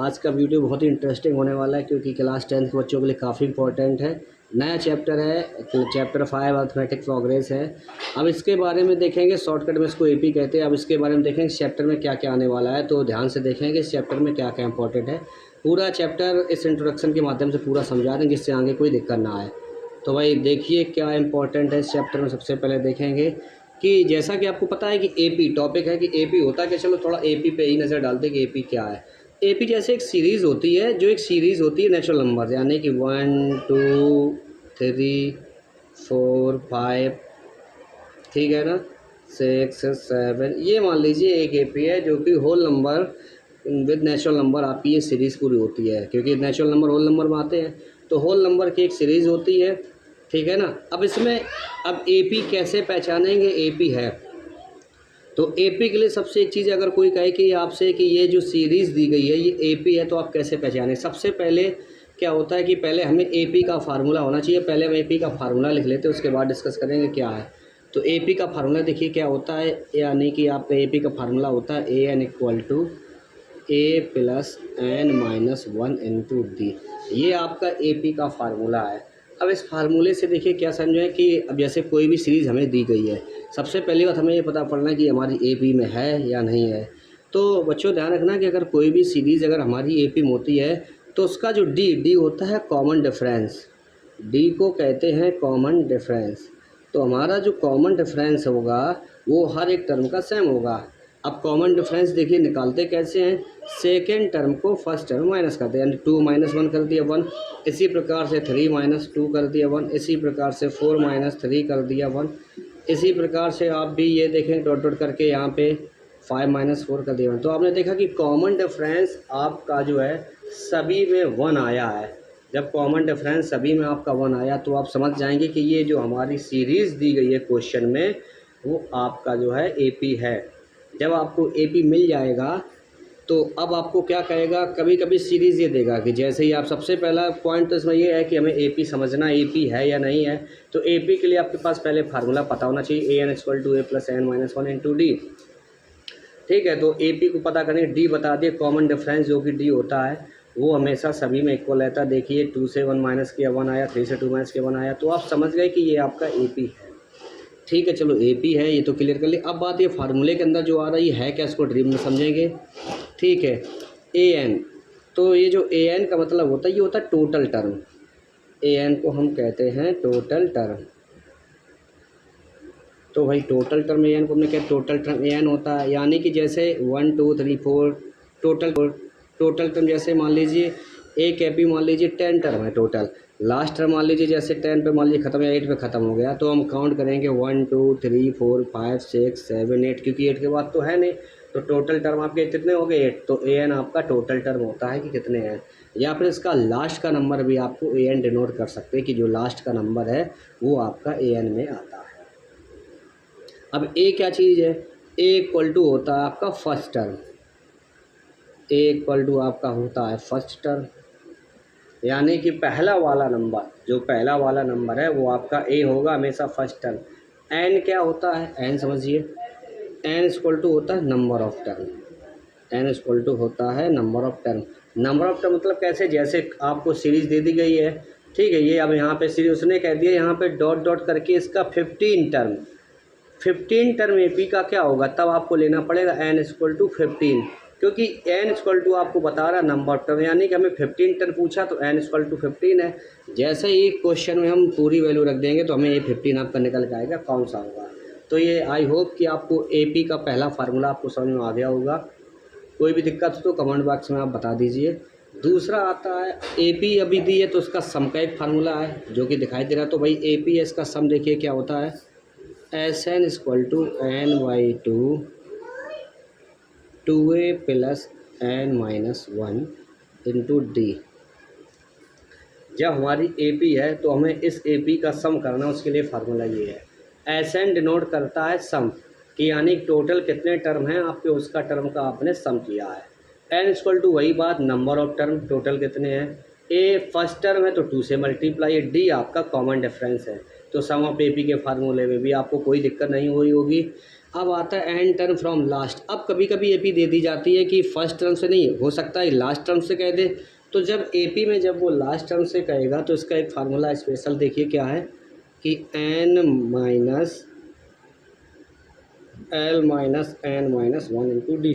आज का वीडियो बहुत ही इंटरेस्टिंग होने वाला है क्योंकि क्लास 10 के बच्चों के लिए काफ़ी इंपॉर्टेंट है। नया चैप्टर है, चैप्टर 5 अर्थमेटिक प्रोग्रेस है। अब इसके बारे में देखेंगे, शॉर्टकट में इसको एपी कहते हैं। अब इसके बारे में देखेंगे इस चैप्टर में क्या क्या आने वाला है, तो ध्यान से देखेंगे इस चैप्टर में क्या क्या इंपॉर्टेंट है। पूरा चैप्टर इस इंट्रोडक्शन के माध्यम से पूरा समझा देंगे जिससे आगे कोई दिक्कत ना आए। तो भाई देखिए क्या इंपॉर्टेंट है इस चैप्टर में। सबसे पहले देखेंगे कि जैसा कि आपको पता है कि एपी टॉपिक है कि एपी होता है क्या। चलो थोड़ा एपी पे ही नज़र डालते हैं कि एपी क्या है। एपी जैसे एक सीरीज़ होती है, जो एक सीरीज़ होती है नेचुरल नंबर, यानी कि 1 2 3 4 5, ठीक है ना, 6 7, ये मान लीजिए एक एपी है जो कि whole number with natural number आपकी ये सीरीज़ पूरी होती है, क्योंकि नेचुरल नंबर होल नंबर में आते हैं। तो होल नंबर की एक सीरीज़ होती है, ठीक है ना। अब इसमें अब एपी कैसे पहचानेंगे एपी है, तो एपी के लिए सबसे एक चीज़ अगर कोई कहे कि आपसे कि ये जो सीरीज़ दी गई है ये एपी है, तो आप कैसे पहचानें। सबसे पहले क्या होता है कि पहले हमें एपी का फार्मूला होना चाहिए। पहले हम एपी का फार्मूला लिख लेते हैं, उसके बाद डिस्कस करेंगे क्या है। तो एपी का फार्मूला देखिए क्या होता है, यानी कि आप एपी का फार्मूला होता है a n equal to a plus n minus 1 into d. ये आपका एपी का फार्मूला है। अब इस फार्मूले से देखिए क्या समझें कि अब जैसे कोई भी सीरीज़ हमें दी गई है, सबसे पहली बात हमें ये पता पड़ना है कि हमारी एपी में है या नहीं है। तो बच्चों ध्यान रखना कि अगर कोई भी सीरीज़ अगर हमारी एपी में होती है तो उसका जो डी होता है कॉमन डिफरेंस। डी को कहते हैं कॉमन डिफरेंस। तो हमारा जो कॉमन डिफरेंस होगा वो हर एक टर्म का सेम होगा। अब कॉमन डिफरेंस देखिए निकालते कैसे हैं, सेकेंड टर्म को फर्स्ट टर्म माइनस करते हैं, यानी 2 माइनस 1 कर दिया 1, इसी प्रकार से 3 माइनस 2 कर दिया 1, इसी प्रकार से 4 माइनस 3 कर दिया 1, इसी प्रकार से आप भी ये देखें डॉट डॉट करके यहाँ पे 5 माइनस 4 कर दिया 1। तो आपने देखा कि कॉमन डिफरेंस आपका जो है सभी में 1 आया है। जब कॉमन डिफरेंस सभी में आपका 1 आया तो आप समझ जाएंगे कि ये जो हमारी सीरीज़ दी गई है क्वेश्चन में वो आपका जो है एपी है। जब आपको एपी मिल जाएगा तो अब आपको क्या कहेगा, कभी कभी सीरीज़ ये देगा कि जैसे ही आप सबसे पहला पॉइंट तो इसमें ये है कि हमें एपी समझना, एपी है या नहीं है। तो एपी के लिए आपके पास पहले फार्मूला पता होना चाहिए, a n equal to a plus n minus 1 into d. ठीक है, तो एपी को पता करेंगे, डी बता दिए, कॉमन डिफरेंस जो कि डी होता है वो हमेशा सभी में इक्वल रहता है। देखिए 2 से 1 माइनस किया 1 आया, 3 से 2 माइनस किया 1 आया, तो आप समझ गए कि ये आपका एपी है। ठीक है, चलो एपी है ये तो क्लियर कर लिया। अब बात ये फार्मूले के अंदर जो आ रही है क्या, इसको ड्रीम में समझेंगे। ठीक है, ए एन, तो ये जो ए एन का मतलब होता है ये होता है टोटल टर्म। ए एन को हम कहते हैं टोटल टर्म। तो भाई टोटल टर्म ए एन को हमने क्या, टोटल टर्म ए एन होता है, यानी कि जैसे 1 2 3 4 टोटल टर्म, जैसे मान लीजिए एक एपी मान लीजिए 10 टर्म है टोटल, लास्ट टर्म मान लीजिए जैसे 10 पे मान लीजिए ख़त्म या 8 पे ख़त्म हो गया, तो हम काउंट करेंगे 1 2 3 4 5 6 7 8, क्योंकि 8 के बाद तो है नहीं। तो टोटल टर्म आपके कितने हो गए 8, तो ए एन आपका टोटल टर्म होता है कि कितने हैं। या फिर इसका लास्ट का नंबर भी आपको ए एन डिनोट कर सकते हैं कि जो लास्ट का नंबर है वो आपका ए एन में आता है। अब ए क्या चीज़ है, ए इक्वल टू होता है आपका first term. A equal to आपका होता है फर्स्ट टर्म, यानी कि पहला वाला नंबर, जो पहला वाला नंबर है वो आपका ए होगा हमेशा फर्स्ट टर्म। एन क्या होता है, एन समझिए, एन इक्वल टू होता है number of term. N equal to होता है number of term. Number of term मतलब कैसे, जैसे आपको सीरीज़ दे दी गई है, ठीक है, ये अब यहाँ पे सीरीज उसने कह दिया यहाँ पे डॉट डॉट करके इसका 15 टर्म। 15 टर्म एपी का क्या होगा, तब आपको लेना पड़ेगा एन इक्वल टू 15, क्योंकि एन इक्वल टू आपको बता रहा नंबर ऑफ टर्म, यानी कि हमें 15 टर्म पूछा तो एन इक्वल टू 15 है। जैसे ही क्वेश्चन में हम पूरी वैल्यू रख देंगे तो हमें ये 15 आपका निकल के आएगा कौन सा होगा। तो ये आई होप कि आपको एपी का पहला फार्मूला आपको समझ में आ गया होगा। कोई भी दिक्कत हो तो कमेंट बॉक्स में आप बता दीजिए। दूसरा आता है एपी, अभी दी है तो उसका सम का एक फार्मूला है जो कि दिखाई दे रहा है। तो भाई एपी है, इसका सम देखिए क्या होता है, s n equal to n by two a plus n minus 1 into d. जब हमारी एपी है तो हमें इस एपी का सम करना, उसके लिए फार्मूला ये है। एस एन डिनोट करता है सम, कि यानी टोटल कितने टर्म हैं आपके, उसका टर्म का आपने सम किया है। एन इक्वल टू वही बात, नंबर ऑफ टर्म, टोटल कितने हैं। ए फर्स्ट टर्म है तो 2 से मल्टीप्लाई, डी आपका कॉमन डिफरेंस है। तो सम ऑफ एपी के फार्मूले में भी आपको कोई दिक्कत नहीं हुई होगी। अब आता है एन टर्म फ्रॉम लास्ट। अब कभी कभी एपी दे दी जाती है कि फर्स्ट टर्म से नहीं, हो सकता है लास्ट टर्म से कह दे। तो जब एपी में जब वो लास्ट टर्म से कहेगा तो इसका एक फार्मूला स्पेशल देखिए क्या है कि n minus l minus n minus 1 into d.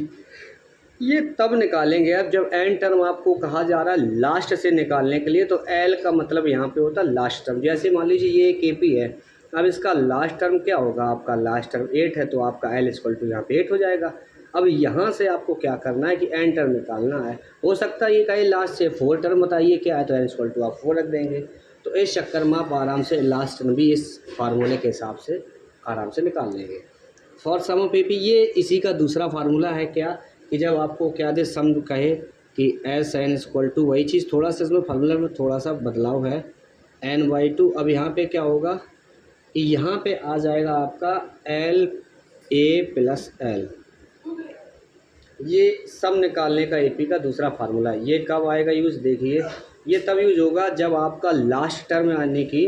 ये तब निकालेंगे अब जब एन टर्म आपको कहा जा रहा है लास्ट से निकालने के लिए। तो एल का मतलब यहाँ पे होता है लास्ट टर्म। जैसे मान लीजिए ये एक एपी है, अब इसका लास्ट टर्म क्या होगा, आपका लास्ट टर्म 8 है, तो आपका एल इक्वल टू यहाँ पे 8 हो जाएगा। अब यहाँ से आपको क्या करना है कि एन टर्म निकालना है। हो सकता है ये कहीं लास्ट से 4 टर्म बताइए क्या है, तो एन इक्वल टू आप 4 रख देंगे। तो इस चक्कर में आप आराम से लास्ट टर्म भी इस फार्मूले के हिसाब से आराम से निकाल लेंगे। फॉर सम ऑफ एपी ये इसी का दूसरा फार्मूला है क्या कि जब आपको क्या दे सम कहे कि एस एन इक्वल टू, वही चीज़ थोड़ा सा इसमें फार्मूला में थोड़ा सा बदलाव है, एन बाई टू। अब यहाँ पे क्या होगा कि यहाँ पे आ जाएगा आपका एल ए प्लस एल। ये सम निकालने का एपी का दूसरा फार्मूला है। ये कब आएगा यूज़, देखिए ये तब यूज़ होगा जब आपका लास्ट टर्म यानी कि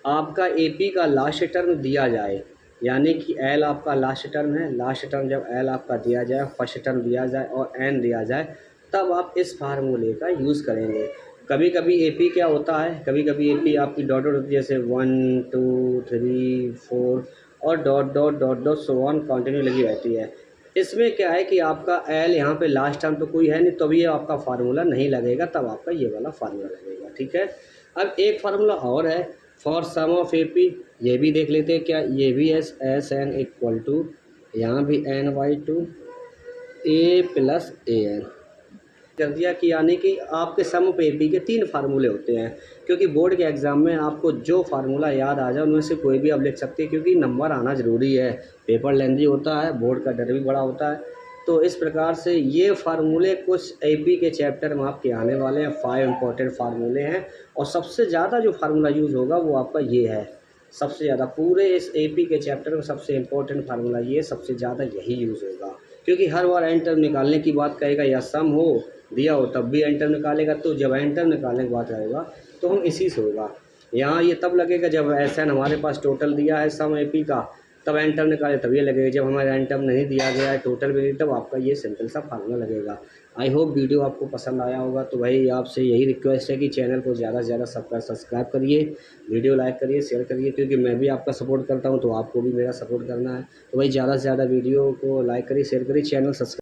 आपका एपी का लास्ट टर्म दिया जाए, यानी कि एल आपका लास्ट टर्म है, लास्ट टर्म जब एल आपका दिया जाए, फर्स्ट टर्म दिया जाए और एन दिया जाए, तब आप इस फार्मूले का यूज़ करेंगे। कभी कभी एपी क्या होता है, कभी कभी एपी आपकी डॉट डॉट होती है, जैसे 1 2 3 4 और dot dot dot dot so on continue लगी रहती है। इसमें क्या है कि आपका एल यहाँ पे लास्ट टर्म तो कोई है नहीं, तो भी आपका फार्मूला नहीं लगेगा, तब आपका ये वाला फार्मूला लगेगा। ठीक है। अब एक फार्मूला और है फॉर सम ऑफ एपी, ये भी देख लेते हैं क्या। ये भी एस एन इक्वल टू, यहाँ भी n by two a plus a n कर दिया कि यानी कि आपके सम ऑफ एपी के 3 फार्मूले होते हैं। क्योंकि बोर्ड के एग्ज़ाम में आपको जो फार्मूला याद आ जाए उनमें से कोई भी आप लिख सकते हैं, क्योंकि नंबर आना ज़रूरी है, पेपर लेंथी होता है, बोर्ड का डर भी बड़ा होता है। तो इस प्रकार से ये फार्मूले कुछ एपी के चैप्टर में आपके आने वाले हैं। 5 इंपॉर्टेंट फार्मूले हैं और सबसे ज़्यादा जो फार्मूला यूज़ होगा वो आपका ये है। सबसे ज़्यादा पूरे इस एपी के चैप्टर में सबसे इम्पोर्टेंट फार्मूला ये, सबसे ज़्यादा यही यूज़ होगा। क्योंकि हर बार एंटर निकालने की बात कहेगा या सम हो दिया हो तब भी एंटर निकालेगा, तो जब एंटर निकालने की बात आएगा तो हम इसी से होगा। यहाँ ये तब लगेगा जब एन हमारे पास टोटल दिया है सम एपी का, तब एंटर निकाले तब ये लगेगा। जब हमारा एंटर नहीं दिया गया है, टोटल भी नहीं, तब आपका ये सिंपल सा फार्मूला लगेगा। आई होप वीडियो आपको पसंद आया होगा। तो भाई आपसे यही रिक्वेस्ट है कि चैनल को ज़्यादा से ज़्यादा सब्सक्राइब करिए, वीडियो लाइक करिए, शेयर करिए, क्योंकि मैं भी आपका सपोर्ट करता हूँ तो आपको भी मेरा सपोर्ट करना है। तो भाई ज़्यादा से ज़्यादा वीडियो को लाइक करिए, शेयर करिए, चैनल सब्सक्राइब